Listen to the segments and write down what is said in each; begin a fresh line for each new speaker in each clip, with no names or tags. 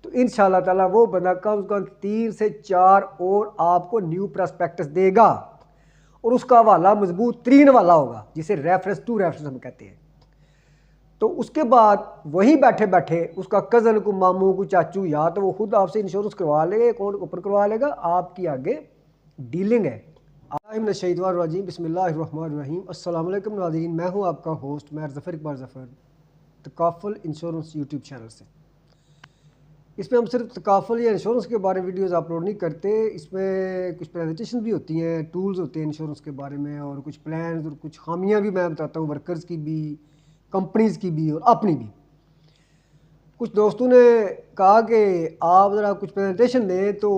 तो इंशाल्लाह ताला वो बंदा कम से कम 3 से 4 और आपको न्यू प्रॉस्पेक्टस देगा और उसका हवाला मजबूत 3 वाला होगा, जिसे रेफरेंस टू रेफरेंस हम कहते हैं। तो उसके बाद वहीं बैठे बैठे उसका कज़न को, मामू को, चाचू, या तो वो खुद आपसे इंश्योरेंस करवा लेगा, अकाउंट ओपन करवा लेगा, आपकी आगे डीलिंग है। शहीदवारजीम बिस्मिल्लाहिर्रहमानिर्रहीम। अस्सलाम वालेकुम नाज़रीन, मैं हूँ आपका होस्ट मैं Zafar Iqbal Zafar, takaful insurance YouTube channel से। इसमें हम सिर्फ तकाफुल या इंश्योरेंस के बारे में वीडियोज़ अपलोड नहीं करते, इसमें कुछ प्रेजेंटेशन भी होती हैं, टूल्स होते हैं इंश्योरेंस के बारे में, और कुछ प्लान्स और कुछ खामियाँ भी मैं बताता हूँ, वर्कर्स की भी, कंपनीज़ की भी और अपनी भी। कुछ दोस्तों ने कहा कि आप ज़रा कुछ प्रेजेंटेशन दें, तो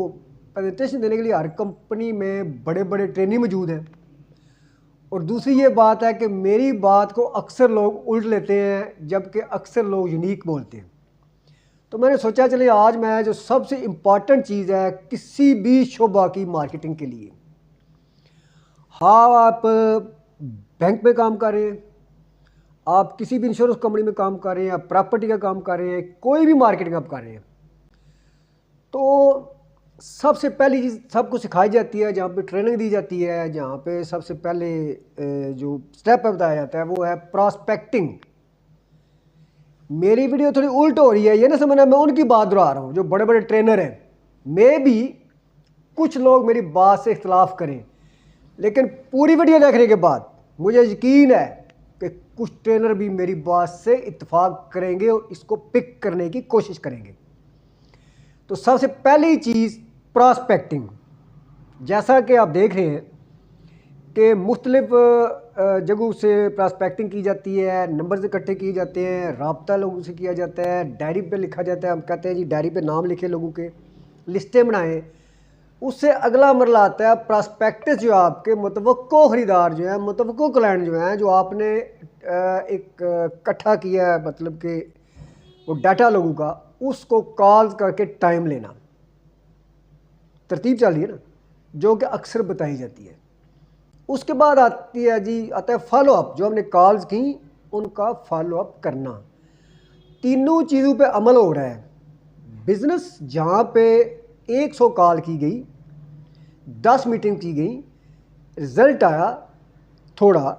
प्रेजेंटेशन देने के लिए हर कंपनी में बड़े बड़े ट्रेनी मौजूद हैं, और दूसरी ये बात है कि मेरी बात को अक्सर लोग उल्ट लेते हैं, जबकि अक्सर लोग यूनिक बोलते हैं। तो मैंने सोचा चलिए आज मैं जो सबसे इम्पॉर्टेंट चीज़ है किसी भी शोबा की मार्केटिंग के लिए, हाँ आप बैंक में काम कर रहे हैं, आप किसी भी इंश्योरेंस कंपनी में काम कर रहे हैं, आप प्रॉपर्टी का काम कर रहे हैं, कोई भी मार्केटिंग आप कर रहे हैं, तो सबसे पहली चीज़ सबको सिखाई जाती है, जहाँ पे ट्रेनिंग दी जाती है, जहाँ पे सबसे पहले जो स्टेप बताया जाता है वो है प्रॉस्पेक्टिंग। मेरी वीडियो थोड़ी उल्ट हो रही है, ये ना समझना मैं उनकी बात दोहरा रहा हूँ जो बड़े बड़े ट्रेनर हैं। मैं भी, कुछ लोग मेरी बात से इख्तलाफ करें, लेकिन पूरी वीडियो देखने के बाद मुझे यकीन है कि कुछ ट्रेनर भी मेरी बात से इत्तेफाक करेंगे और इसको पिक करने की कोशिश करेंगे। तो सबसे पहली चीज़ प्रॉस्पेक्टिंग। जैसा कि आप देख रहे हैं कि मुख्तलिफ जगहों से प्रॉस्पेक्टिंग की जाती है, नंबर्स इकट्ठे किए जाते हैं, रब्ता लोगों से किया जाता है, डायरी पे लिखा जाता है। हम कहते हैं जी डायरी पे नाम लिखे लोगों के, लिस्टें बनाएं। उससे अगला मरला आता है प्रॉस्पेक्टस, जो आपके मुतवक्को ख़रीदार जो है, मुतवक्को क्लाइंट जो हैं, जो आपने एक इकट्ठा किया है, मतलब कि वो डाटा लोगों का, उसको कॉल करके टाइम लेना। तरतीब चल रही है ना, जो कि अक्सर बताई जाती है। उसके बाद आती है जी, आता है फॉलो अप, जो हमने कॉल्स की उनका फॉलो अप करना। तीनों चीज़ों पे अमल हो रहा है। बिज़नेस जहाँ पे 100 कॉल की गई, 10 मीटिंग की गई, रिज़ल्ट आया थोड़ा।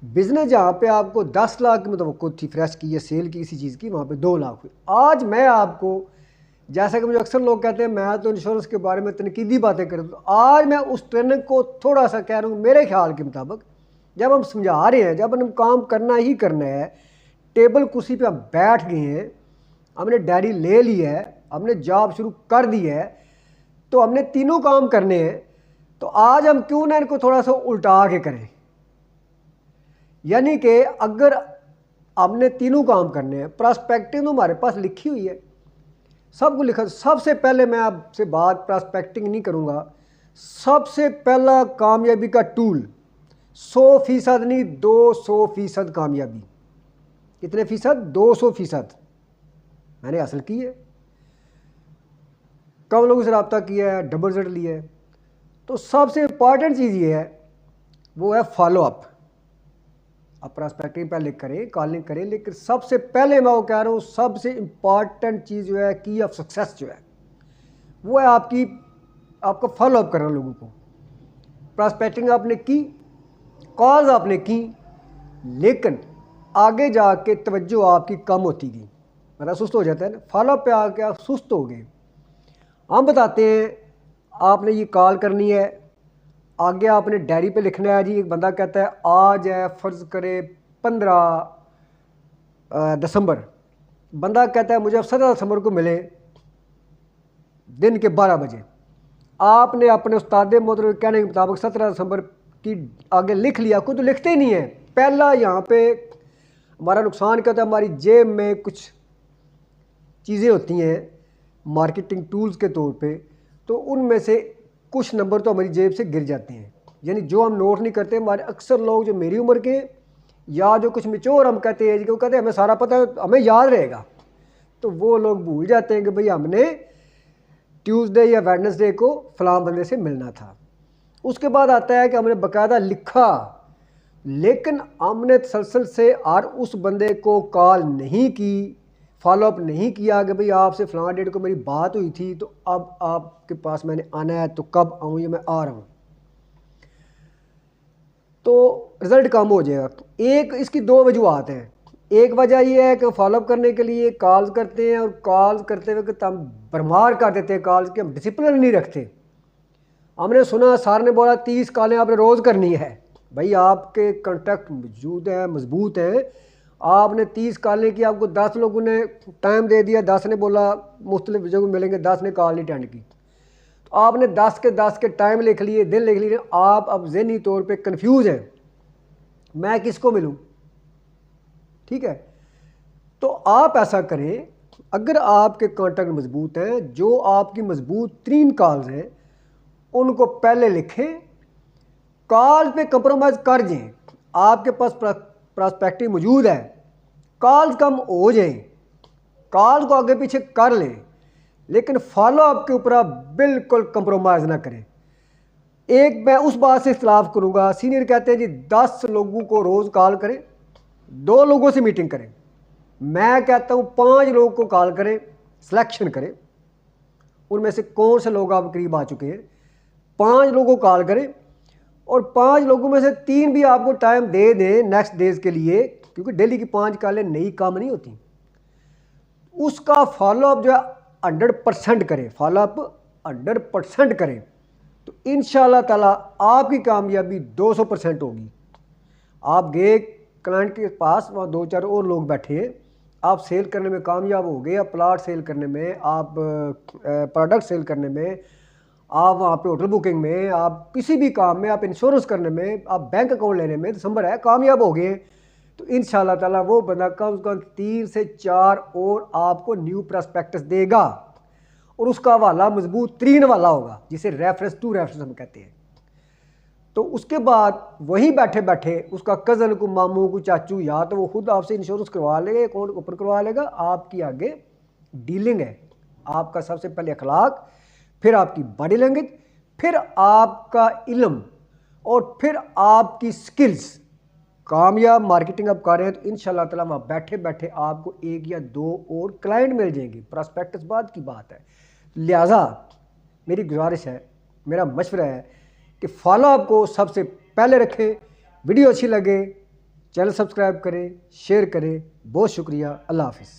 बिज़नेस जहाँ पे आपको 10 लाख की मतलब थी फ्रेश की या सेल की किसी चीज़ की, वहाँ पे 2 लाख हुई। आज मैं आपको, जैसा कि मुझे अक्सर लोग कहते हैं मैं तो इंश्योरेंस के बारे में तनकीदी बातें करता हूँ, आज मैं उस ट्रेनर को थोड़ा सा कह रहा हूँ मेरे ख्याल के मुताबिक, जब हम समझा रहे हैं, जब हम काम करना ही करना है, टेबल कुर्सी पे हम बैठ गए हैं, हमने डायरी ले ली है, हमने जॉब शुरू कर दी है, तो हमने तीनों काम करने हैं, तो आज हम क्यों ना इनको थोड़ा सा उल्टा के करें। यानी कि अगर हमने तीनों काम करने हैं, प्रॉस्पेक्टिंग तो हमारे पास लिखी हुई है, सबको लिखा। सबसे पहले मैं आपसे बात प्रॉस्पेक्टिंग नहीं करूँगा, सबसे पहला कामयाबी का टूल, 100% नहीं 200% कामयाबी। कितने फ़ीसद? 200% मैंने हासिल की है। कम लोगों से रब्ता किया है, डबल रिजल्ट लिया है। तो सबसे इम्पॉर्टेंट चीज़ ये है, वो है फॉलो अप। आप प्रॉस्पेक्टिंग पहले करें, कॉलिंग करें, लेकिन सबसे पहले मैं वो कह रहा हूँ, सबसे इम्पॉर्टेंट चीज़ जो है, की ऑफ सक्सेस जो है, वो है आपका फॉलो अप करना लोगों को। प्रॉस्पेक्टिंग आपने की, कॉल्स आपने की, लेकिन आगे जाके तवज्जो आपकी कम होती गई, मतलब सुस्त हो जाता है ना। फॉलो अप पे आके आप सुस्त हो गए। हम बताते हैं आपने ये कॉल करनी है, आगे आपने डायरी पे लिखना है जी। एक बंदा कहता है आज है फ़र्ज़ करे 15 दिसंबर, बंदा कहता है मुझे 17 दिसंबर को मिले दिन के 12 बजे। आपने अपने उस्ताद मोहतरम के कहने के मुताबिक 17 दिसंबर की आगे लिख लिया, खुद तो लिखते ही नहीं है। पहला यहाँ पे हमारा नुकसान क्या होता है, हमारी जेब में कुछ चीज़ें होती हैं मार्केटिंग टूल्स के तौर पे, तो उनमें से कुछ नंबर तो हमारी जेब से गिर जाते हैं, यानी जो हम नोट नहीं करते। हमारे अक्सर लोग जो मेरी उम्र के या जो कुछ मिच्योर, हम कहते हैं वो कहते हैं हमें सारा पता है, हमें याद रहेगा, तो वो लोग भूल जाते हैं कि भाई हमने ट्यूसडे या वेडनेसडे को फलां बंदे से मिलना था। उसके बाद आता है कि हमने बाकायदा लिखा, लेकिन हमने तसलसल से और उस बंदे को कॉल नहीं की, फॉलोअप नहीं किया कि भाई आपसे फ़लाँ डेट को मेरी बात हुई थी तो अब आपके पास मैंने आना है, तो कब आऊँ या मैं आ रहा हूँ, तो रिज़ल्ट कम हो जाएगा। एक इसकी दो वजूहत हैं। एक वजह यह है कि फॉलोअप करने के लिए कॉल्स करते हैं और कॉल्स करते हुए हम भरमार कर देते हैं कॉल्स के, हम डिसिप्लिन नहीं रखते। हमने सुना सर ने बोला 30 कॉलें आपने रोज़ करनी है। भाई आपके कॉन्टैक्ट मौजूद हैं, मजबूत हैं, आपने 30 कॉलें की, आपको 10 लोगों ने टाइम दे दिया, 10 ने बोला मुख्तलिफ जगह मिलेंगे, 10 ने कॉल नहीं अटेंड की, तो आपने 10 के टाइम लिख लिए, दिन लिख लिए, आप अब ज़हनी तौर पे कंफ्यूज हैं मैं किसको मिलूं। ठीक है, तो आप ऐसा करें, अगर आपके कॉन्टैक्ट मजबूत हैं, जो आपकी मजबूत 3 कॉल्स हैं उनको पहले लिखें, कॉल पे कंप्रोमाइज़ कर दें। आपके पास प्रॉस्पेक्टिव मौजूद है, कॉल्स कम हो जाए, कॉल को आगे पीछे कर लें, लेकिन फॉलो अप के ऊपर आप बिल्कुल कंप्रोमाइज़ ना करें। एक मैं उस बात से इख्तलाफ करूँगा, सीनियर कहते हैं जी 10 लोगों को रोज़ कॉल करें, 2 लोगों से मीटिंग करें। मैं कहता हूँ 5 लोगों को कॉल करें, सिलेक्शन करें उनमें से कौन से लोग आप करीब आ चुके हैं, 5 लोगों को कॉल करें और 5 लोगों में से 3 भी आपको टाइम दे दें नेक्स्ट डेज के लिए, क्योंकि डेली की 5 कॉलें नई काम नहीं होती। उसका फॉलोअप जो है 100% करें, फॉलोअप 100% करें, तो इंशाल्लाह ताला आपकी कामयाबी 200% होगी। आप गए क्लाइंट के पास, वहाँ 2-4 और लोग बैठे हैं, आप सेल करने में कामयाब हो गए, आप प्लाट सेल करने में, आप प्रोडक्ट सेल करने में, आप वहाँ पे होटल बुकिंग में, आप किसी भी काम में, आप इंश्योरेंस करने में, आप बैंक अकाउंट लेने में, दिसंबर है, कामयाब हो गए, तो इंशाल्लाह ताला वो बंदा कम से कम 3 से 4 और आपको न्यू प्रॉस्पेक्टस देगा और उसका हवाला मजबूत 3 वाला होगा, जिसे रेफरेंस टू रेफरेंस हम कहते हैं। तो उसके बाद वहीं बैठे बैठे उसका कज़न को, मामू को, चाचू, या तो वो खुद आपसे इंश्योरेंस करवा लेगा, अकाउंट ओपन करवा लेगा, आपकी आगे डीलिंग है। आपका सबसे पहले अखलाक, फिर आपकी बॉडी लैंग्वेज, फिर आपका इल्म और फिर आपकी स्किल्स। कामयाब मार्केटिंग आप कर रहे हैं तो इंशाल्लाह ताला वहाँ बैठे बैठे आपको 1 या 2 और क्लाइंट मिल जाएंगे। प्रॉस्पेक्टस बाद की बात है। लिहाजा मेरी गुजारिश है, मेरा मशवरा है कि फॉलोअप को सबसे पहले रखें। वीडियो अच्छी लगे चैनल सब्सक्राइब करें, शेयर करें। बहुत शुक्रिया, अल्लाह हाफिज़।